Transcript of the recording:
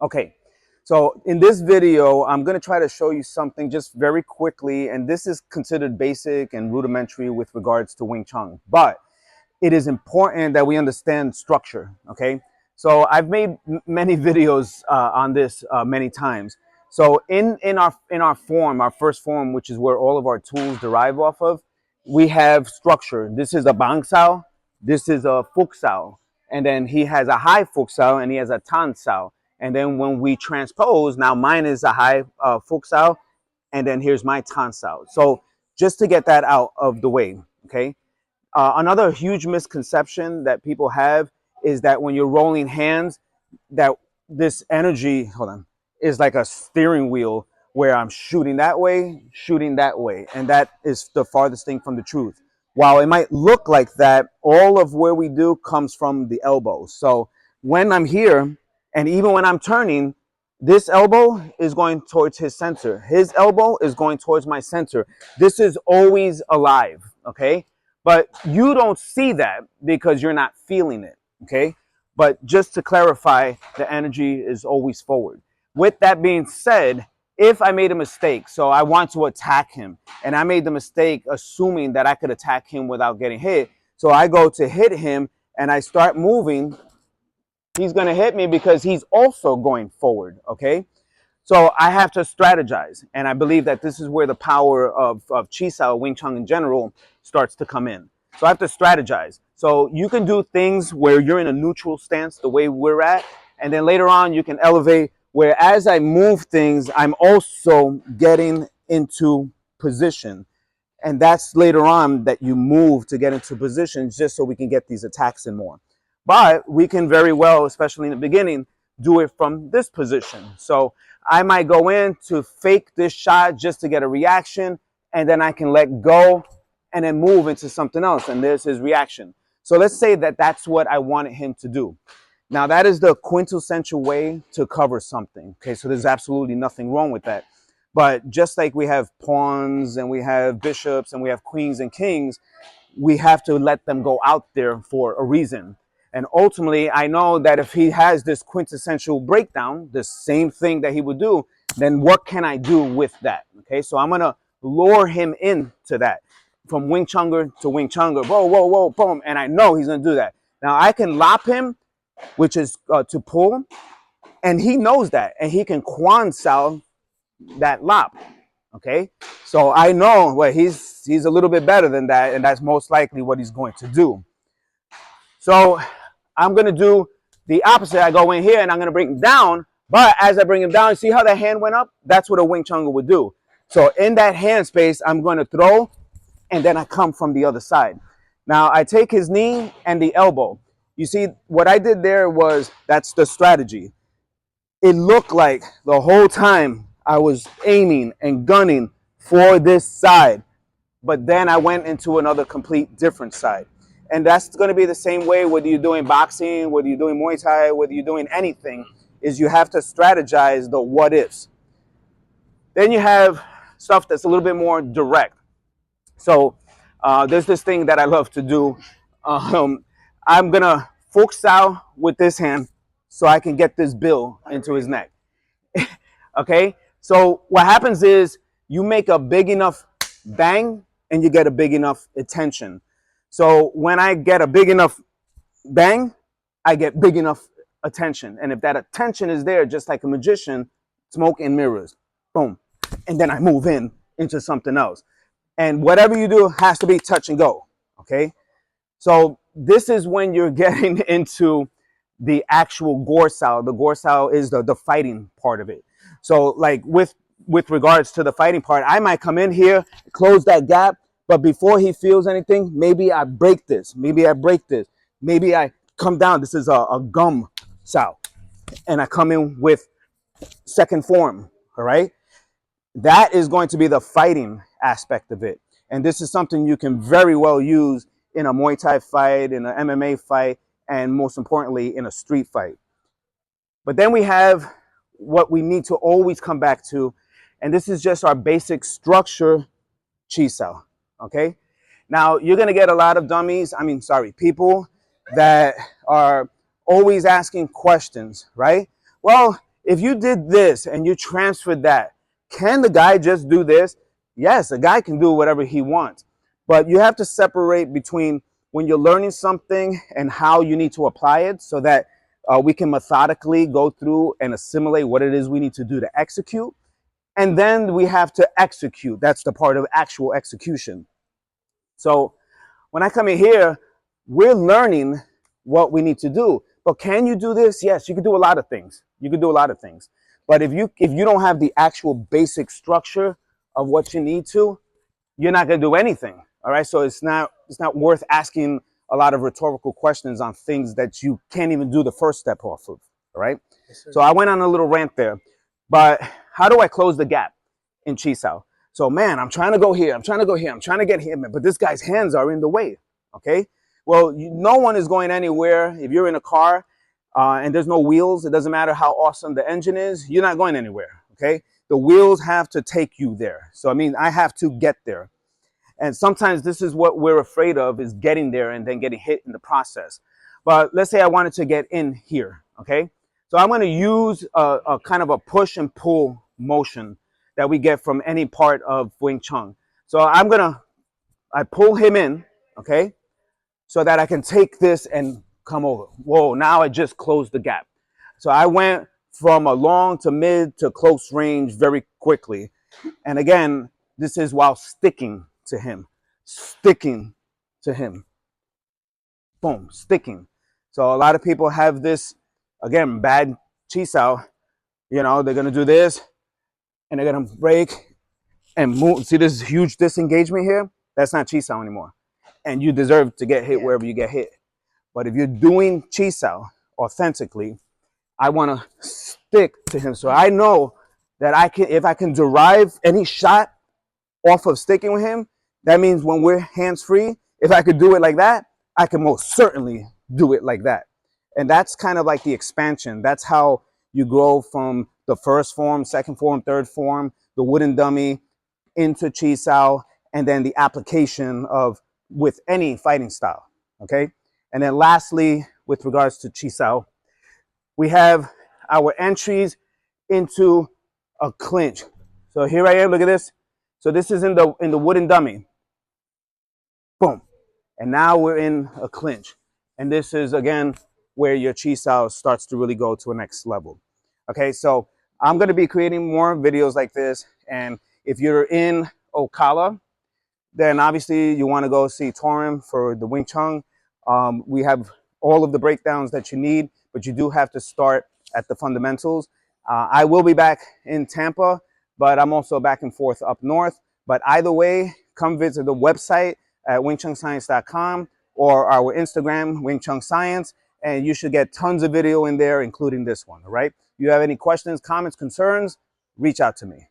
Okay, so in this video, I'm going to try to show you something just very quickly, and this is considered basic and rudimentary with regards to Wing Chun, but it is important that we understand structure, okay? So I've made many videos on this many times. So in our form, our first form, which is where all of our tools derive off of, we have structure. This is a Bang Sao, this is a Fuk Sao, and then he has a high Fuk Sao and he has a Tan Sao. And then when we transpose, now mine is a high Fuk Sao, and then here's my Tan Sao. So just to get that out of the way, okay? Another huge misconception that people have is that when you're rolling hands, that this energy, hold on, is like a steering wheel where I'm shooting that way, and that is the farthest thing from the truth. While it might look like that, all of where we do comes from the elbow. So when I'm here, and even when I'm turning, this elbow is going towards his center. His elbow is going towards my center. This is always alive, okay? But you don't see that because you're not feeling it, okay? But just to clarify, the energy is always forward. With that being said, if I made a mistake, so I want to attack him, and I made the mistake assuming that I could attack him without getting hit, so I go to hit him and I start moving, he's going to hit me because he's also going forward, okay? So I have to strategize, and I believe that this is where the power of Chi Sao, Wing Chun in general, starts to come in. So I have to strategize. So you can do things where you're in a neutral stance, the way we're at, and then later on you can elevate, where as I move things, I'm also getting into position. And that's later on that you move to get into positions just so we can get these attacks in more. But we can very well, especially in the beginning, do it from this position. So I might go in to fake this shot just to get a reaction, and then I can let go and then move into something else, and there's his reaction. So let's say that that's what I wanted him to do. Now that is the quintessential way to cover something. Okay, so there's absolutely nothing wrong with that. But just like we have pawns and we have bishops and we have queens and kings, we have to let them go out there for a reason. And ultimately, I know that if he has this quintessential breakdown, the same thing that he would do, then what can I do with that? Okay, so I'm gonna lure him into that from Wing Chunga to Wing Chunga. Whoa, whoa, whoa, boom. And I know he's gonna do that. Now I can lop him, which is to pull, and he knows that, and he can Quan Sao that lop. Okay, so I know well he's a little bit better than that, and that's most likely what he's going to do. So I'm gonna do the opposite. I go in here and I'm gonna bring him down, but as I bring him down, see how the hand went up? That's what a Wing Chunga would do. So in that hand space, I'm gonna throw, and then I come from the other side. Now I take his knee and the elbow. You see what I did there was that's the strategy. It looked like the whole time I was aiming and gunning for this side, but then I went into another complete different side. And that's going to be the same way whether you're doing boxing, whether you're doing Muay Thai, whether you're doing anything, is you have to strategize the what ifs. Then you have stuff that's a little bit more direct. So there's this thing that I love to do. I'm going to focus out with this hand so I can get this bill into his neck. Okay, so what happens is you make a big enough bang and you get a big enough attention. So when I get a big enough bang, I get big enough attention. And if that attention is there, just like a magician, smoke and mirrors, boom. And then I move in into something else. And whatever you do has to be touch and go. Okay, so this is when you're getting into the actual gore sao. The gore sao is the fighting part of it. So like with regards to the fighting part, I might come in here, close that gap, but before he feels anything, maybe I break this, maybe I break this, maybe I come down. This is a gum sao, and I come in with second form. All right, that is going to be the fighting aspect of it, and this is something you can very well use in a Muay Thai fight, in an MMA fight, and most importantly, in a street fight. But then we have what we need to always come back to, and this is just our basic structure, Chi Sao, okay? Now, you're gonna get a lot of people that are always asking questions, right? Well, if you did this and you transferred that, can the guy just do this? Yes, a guy can do whatever he wants. But you have to separate between when you're learning something and how you need to apply it so that we can methodically go through and assimilate what it is we need to do to execute. And then we have to execute. That's the part of actual execution. So when I come in here, we're learning what we need to do. But can you do this? Yes, you can do a lot of things. You can do a lot of things. But if you don't have the actual basic structure of what you need to, you're not going to do anything. All right. So it's not worth asking a lot of rhetorical questions on things that you can't even do the first step off of. All right. Yes, so I went on a little rant there. But how do I close the gap in Chi Sao? So, man, I'm trying to go here. I'm trying to go here. I'm trying to get him. But this guy's hands are in the way. Okay. Well, no one is going anywhere. If you're in a car and there's no wheels, it doesn't matter how awesome the engine is. You're not going anywhere. Okay. The wheels have to take you there. So, I mean, I have to get there. And sometimes this is what we're afraid of, is getting there and then getting hit in the process. But let's say I wanted to get in here, okay? So I'm going to use a kind of a push and pull motion that we get from any part of Wing Chun. So I pull him in, okay? So that I can take this and come over. Whoa, now I just closed the gap. So I went from a long to mid to close range very quickly. And again, this is while sticking to him, sticking to him. Boom, sticking. So a lot of people have this, again, bad Chi Sao. You know, they're going to do this and they're going to break and move. See this huge disengagement here? That's not Chi Sao anymore. And you deserve to get hit wherever you get hit. But if you're doing Chi Sao authentically, I want to stick to him. So I know that if I can derive any shot off of sticking with him, that means when we're hands-free, if I could do it like that, I can most certainly do it like that. And that's kind of like the expansion. That's how you grow from the first form, second form, third form, the wooden dummy, into Chi Sao, and then the application of with any fighting style, okay? And then lastly, with regards to Chi Sao, we have our entries into a clinch. So here I am, look at this. So this is in the wooden dummy. Boom. And now we're in a clinch. And this is, again, where your Chi Sao starts to really go to a next level. Okay, so I'm going to be creating more videos like this. And if you're in Ocala, then obviously you want to go see Torin for the Wing Chun. We have all of the breakdowns that you need, but you do have to start at the fundamentals. I will be back in Tampa, but I'm also back and forth up north. But either way, come visit the website at wingchunscience.com or our Instagram, Wing Chun Science, and you should get tons of video in there, including this one, all right? If you have any questions, comments, concerns, reach out to me.